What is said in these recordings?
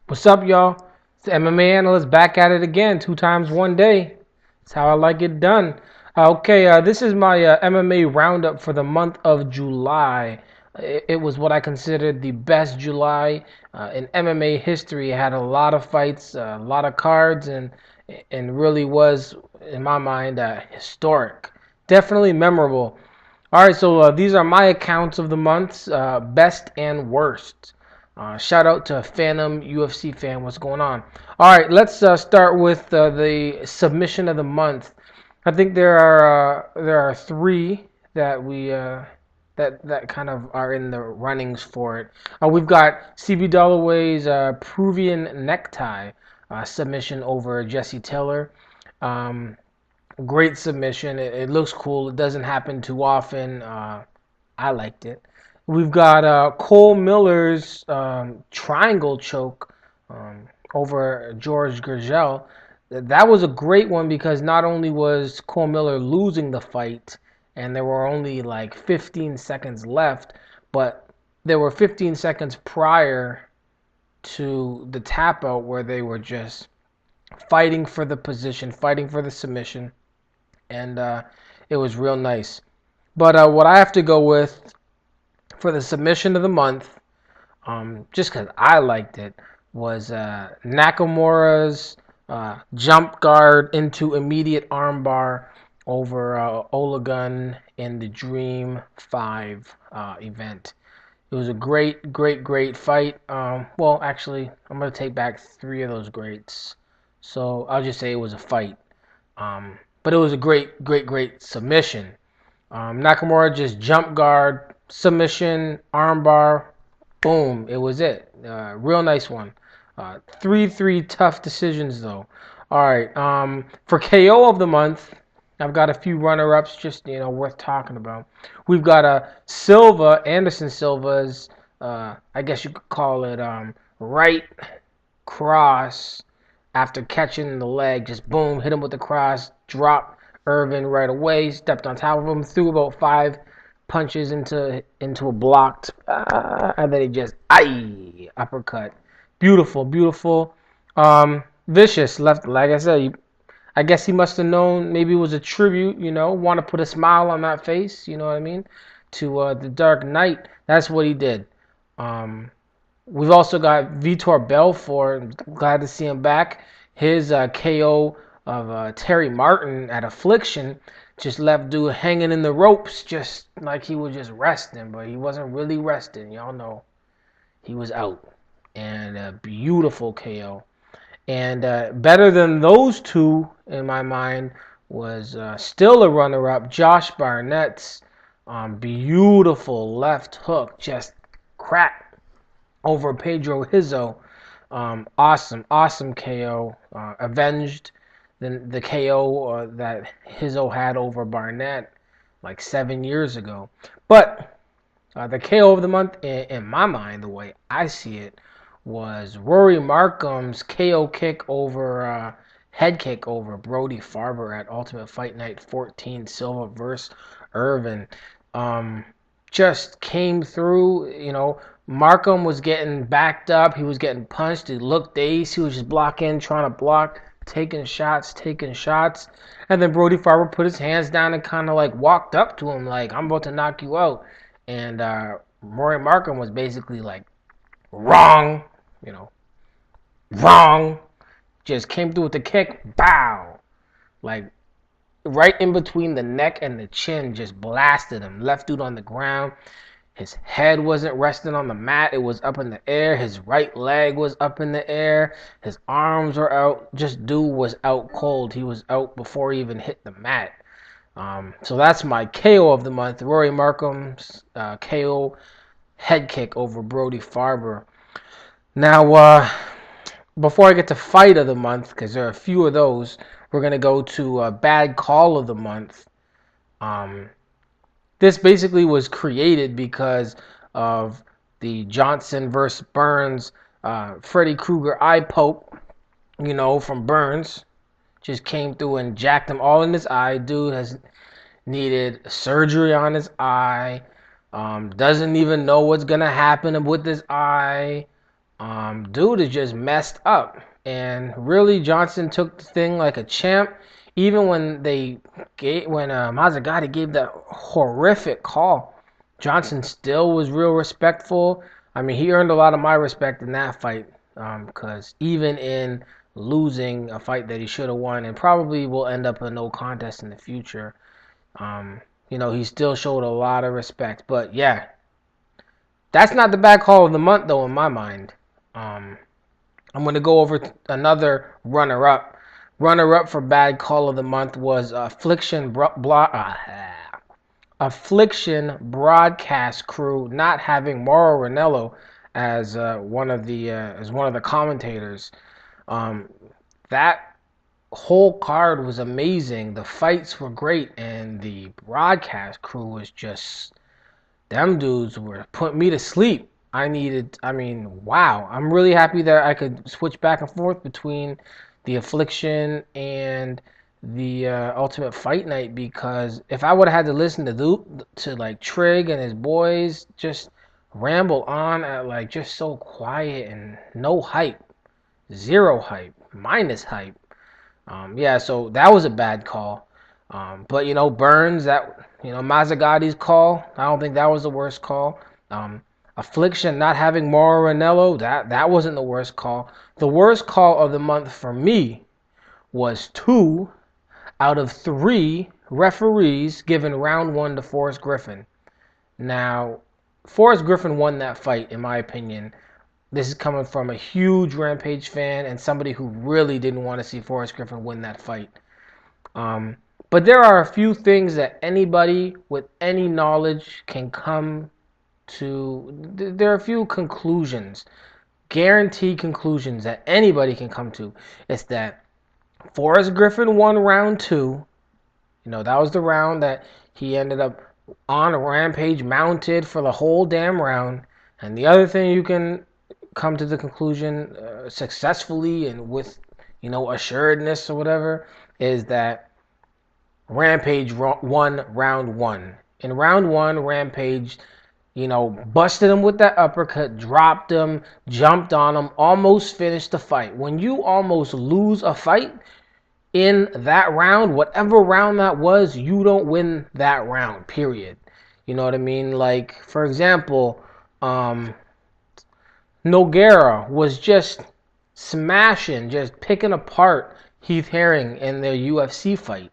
What's up, y'all? It's the MMA Analyst back at it again, 2 times 1 day. That's how I like it done. This is my MMA Roundup for the month of July. It was what I considered the best July in MMA history. It had a lot of fights, a lot of cards, and really was, in my mind, historic. Definitely memorable. All right, so these are my accounts of the months, best and worst. Shout out to Phantom UFC fan. What's going on? All right, let's start with the submission of the month. I think there are three that we that kind of are in the runnings for it. We've got CB Dollaway's Peruvian necktie submission over Jesse Taylor. Um, Great submission. It looks cool. It doesn't happen too often. I liked it. We've got Cole Miller's triangle choke over George Gurgel. That was a great one because not only was Cole Miller losing the fight and there were only like 15 seconds left, but there were 15 seconds prior to the tap out where they were just fighting for the position, fighting for the submission, and it was real nice. But what I have to go with for the submission of the month, just because I liked it, was Nakamura's jump guard into immediate armbar over Olagun in the Dream 5 event. It was a great fight. Well, actually, I'm going to take back three of those greats. So I'll just say it was a fight. But it was a great submission. Nakamura just jump guard, submission, armbar, boom. It was it. Real nice one. 3-3 tough decisions though. All right. For KO of the month, I've got a few runner-ups just worth talking about. We've got Anderson Silva's. I guess you could call it right cross after catching the leg, just boom, hit him with the cross, drop Irvin right away, stepped on top of him, threw about 5 punches into a blocked, and then he just uppercut. Beautiful. Vicious left, like I said. I guess he must have known. Maybe it was a tribute. Want to put a smile on that face. You know what I mean? To the Dark Knight. That's what he did. Um, We've also got Vitor Belfort. Glad to see him back. His KO of Terry Martin at Affliction just left dude hanging in the ropes, just like he was just resting, but he wasn't really resting. Y'all know he was out. And a beautiful KO. And better than those two, in my mind, was still a runner-up, Josh Barnett's beautiful left hook, just cracked over Pedro Hizzo. Awesome KO. Avenged the KO that Hizzo had over Barnett like 7 years ago. But the KO of the month, in my mind, the way I see it, was Rory Markham's KO kick over head kick over Brody Farber at Ultimate Fight Night 14, Silva versus Irvin. Um, just came through. Markham was getting backed up. He was getting punched. He looked dazed. He was just blocking, trying to block, taking shots. And then Brody Farber put his hands down and kind of like walked up to him like, I'm about to knock you out. And Rory Markham was basically like, wrong, you know, wrong. Just came through with the kick, bow. Like right in between the neck and the chin, just blasted him. Left dude on the ground. His head wasn't resting on the mat. It was up in the air. His right leg was up in the air. His arms were out. Just dude was out cold. He was out before he even hit the mat. So that's my KO of the month. Rory Markham's KO head kick over Brody Farber. Now, before I get to fight of the month, because there are a few of those, we're going to go to bad call of the month. Um, This basically was created because of the Johnson versus Burns Freddy Krueger eye poke, from Burns. Just came through and jacked him all in his eye. Dude has needed surgery on his eye. Doesn't even know what's going to happen with his eye. Dude is just messed up. And really, Johnson took the thing like a champ. Even when Mazzagatti gave that horrific call, Johnson still was real respectful. I mean, he earned a lot of my respect in that fight. Because even in losing a fight that he should have won and probably will end up a no contest in the future, um, he still showed a lot of respect. But yeah, that's not the bad call of the month, though, in my mind. Um, I'm going to go over another runner-up. Runner-up for bad call of the month was Affliction broadcast crew not having Mauro Ranallo as one of the commentators. Um, that whole card was amazing. The fights were great, and the broadcast crew was just them dudes were putting me to sleep. Wow. I'm really happy that I could switch back and forth between the Affliction and the Ultimate Fight Night, because if I would have had to listen to like Trig and his boys just ramble on at like just so quiet and no hype, zero hype, minus hype. Yeah, so that was a bad call. But Burns, Mazzagatti's call, I don't think that was the worst call. Um, Affliction not having Mauro Ranallo, that wasn't the worst call. The worst call of the month for me was 2 out of 3 referees giving round 1 to Forrest Griffin. Now, Forrest Griffin won that fight, in my opinion. This is coming from a huge Rampage fan and somebody who really didn't want to see Forrest Griffin win that fight. Um, but there are a few things that anybody with any knowledge can come to. There are a few conclusions, guaranteed conclusions that anybody can come to. It's that Forrest Griffin won round 2. That was the round that he ended up on a Rampage mounted for the whole damn round. And the other thing you can come to the conclusion successfully and with assuredness or whatever is that Rampage won round 1. In round 1, Rampage busted him with that uppercut, dropped him, jumped on him, almost finished the fight. When you almost lose a fight in that round, whatever round that was, you don't win that round, period. You know what I mean? Like, for example, Nogueira was just smashing, just picking apart Heath Herring in their UFC fight.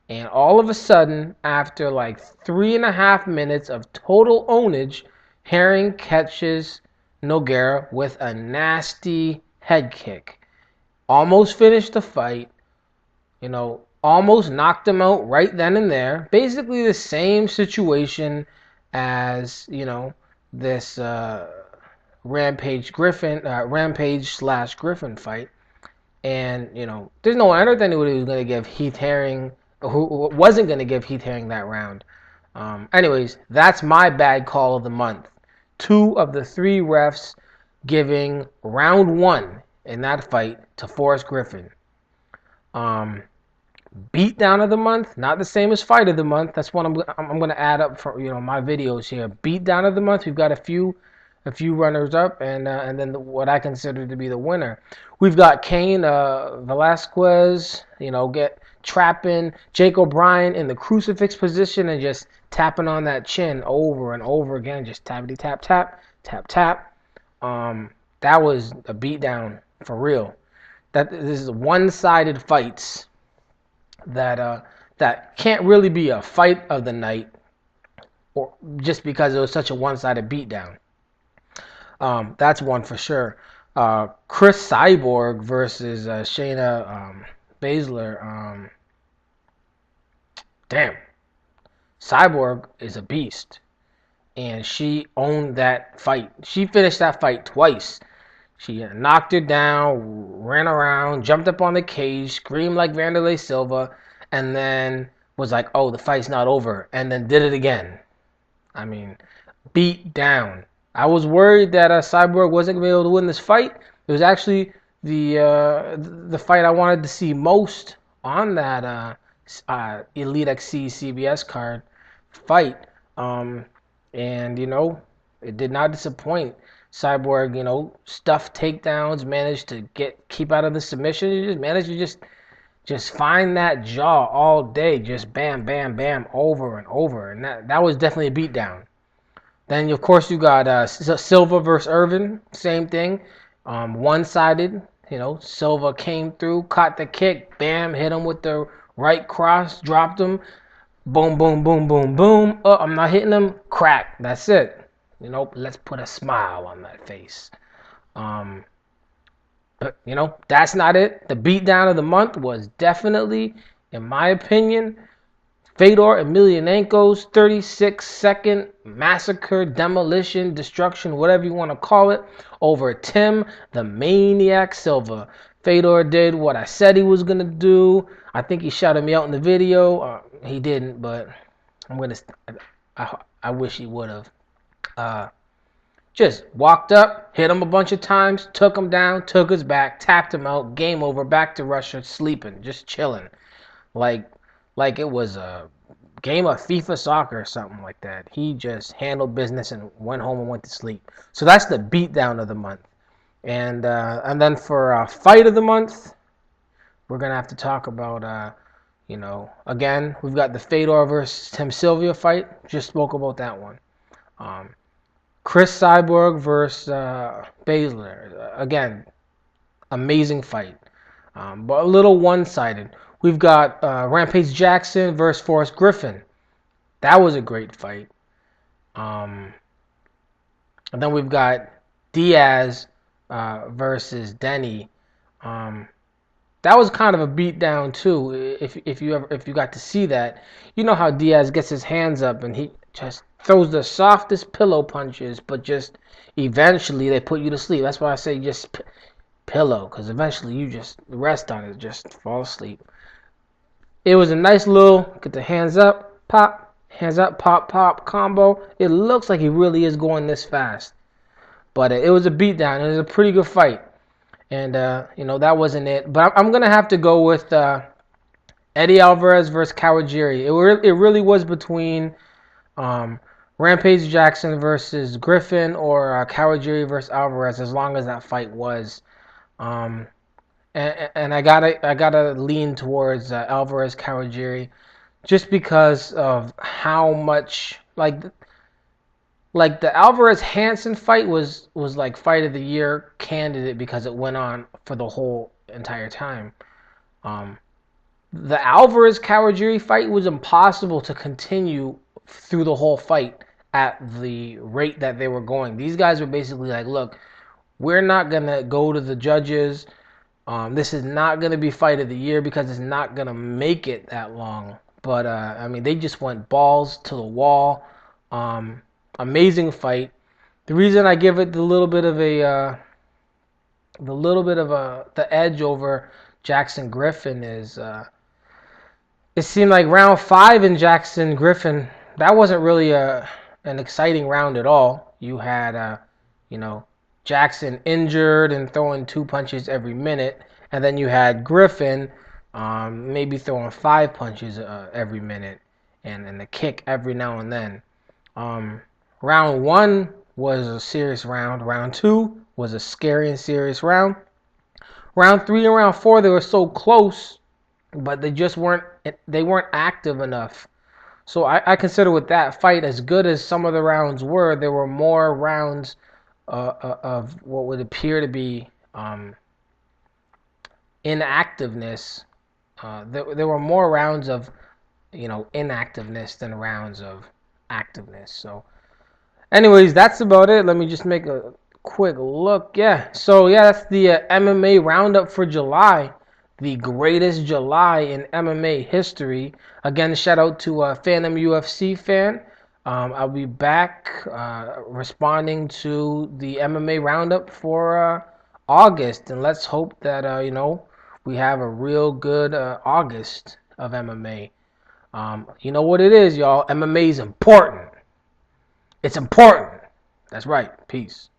And all of a sudden, after like 3.5 minutes of total ownage, Herring catches Nogueira with a nasty head kick. Almost finished the fight, almost knocked him out right then and there. Basically the same situation as, this Rampage/Griffin fight. And, there's no, I don't think anybody was going to give Heath Herring, who wasn't going to give Heath Herring that round. Anyways, that's my bad call of the month. 2 of the 3 refs giving round 1 in that fight to Forrest Griffin. Beat down of the month, not the same as fight of the month. That's what I'm going to add up for my videos here. Beat down of the month, we've got a few runners up, and then what I consider to be the winner. We've got Cain Velasquez, get trapping Jake O'Brien in the crucifix position and just tapping on that chin over and over again, just tappity tap tap tap tap. That was a beatdown for real. This is one-sided fights that can't really be a fight of the night, or just because it was such a one-sided beatdown. That's one for sure. Chris Cyborg versus Shayna Baszler. Damn, Cyborg is a beast, and she owned that fight. She finished that fight twice. She knocked her down, ran around, jumped up on the cage, screamed like Vanderlei Silva, and then was like, oh, the fight's not over, and then did it again. I mean, beat down. I was worried that Cyborg wasn't going to be able to win this fight. It was actually the fight I wanted to see most on that Elite XC CBS card fight. And, it did not disappoint. Cyborg, stuff takedowns, managed to keep out of the submission. He just managed to just find that jaw all day, just bam, bam, bam, over and over, and that was definitely a beatdown. Then of course you got Silva versus Irvin, same thing, one-sided. Silva came through, caught the kick, bam, hit him with the right cross, dropped him, boom, boom, boom, boom, boom. Oh, I'm not hitting him, crack. That's it. Let's put a smile on that face. But that's not it. The beatdown of the month was definitely, in my opinion, Fedor Emelianenko's 36-second massacre, demolition, destruction, whatever you want to call it, over Tim the Maniac Silva. Fedor did what I said he was going to do. I think he shouted me out in the video. He didn't, but I wish he would have. Just walked up, hit him a bunch of times, took him down, took his back, tapped him out, game over, back to Russia, sleeping, just chilling. Like it was a game of FIFA soccer or something like that. He just handled business and went home and went to sleep. So that's the beatdown of the month. And then for fight of the month, we're going to have to talk about, again, we've got the Fedor versus Tim Sylvia fight. Just spoke about that one. Chris Cyborg versus Baszler. Again, amazing fight, but a little one-sided. We've got Rampage Jackson versus Forrest Griffin. That was a great fight. And then we've got Diaz versus Denny. That was kind of a beatdown too. If you got to see that, you know how Diaz gets his hands up and he just throws the softest pillow punches, but just eventually they put you to sleep. That's why I say just pillow, because eventually you just rest on it, just fall asleep. It was a nice little get the hands up, pop, pop combo. It looks like he really is going this fast, but it was a beatdown. It was a pretty good fight, and that wasn't it. But I'm gonna have to go with Eddie Alvarez versus Kawajiri. It really was between Rampage Jackson versus Griffin or Kawajiri versus Alvarez, as long as that fight was. And I gotta lean towards Alvarez Kawajiri, just because of how much like the Alvarez Hansen fight was like fight of the year candidate because it went on for the whole entire time. The Alvarez Kawajiri fight was impossible to continue through the whole fight at the rate that they were going. These guys were basically like, look, we're not gonna go to the judges. This is not going to be fight of the year because it's not going to make it that long. But, they just went balls to the wall. Amazing fight. The reason I give it the edge over Jackson Griffin is it seemed like round 5 in Jackson Griffin, that wasn't really an exciting round at all. You had, Jackson injured and throwing 2 punches every minute, and then you had Griffin maybe throwing 5 punches every minute, and a kick every now and then. Round 1 was a serious round. Round 2 was a scary and serious round. Round 3 and round 4, they were so close, but they just weren't active enough. So I consider with that fight, as good as some of the rounds were, there were more rounds of what would appear to be inactiveness. There were more rounds of inactiveness than rounds of activeness. So anyways, that's about it. Let me just make a quick look. That's the MMA Roundup for July. The greatest July in MMA history. Again, shout out to Phantom UFC fan. I'll be back responding to the MMA Roundup for August, and let's hope that we have a real good August of MMA. You know what it is, y'all. MMA is important. It's important. That's right. Peace.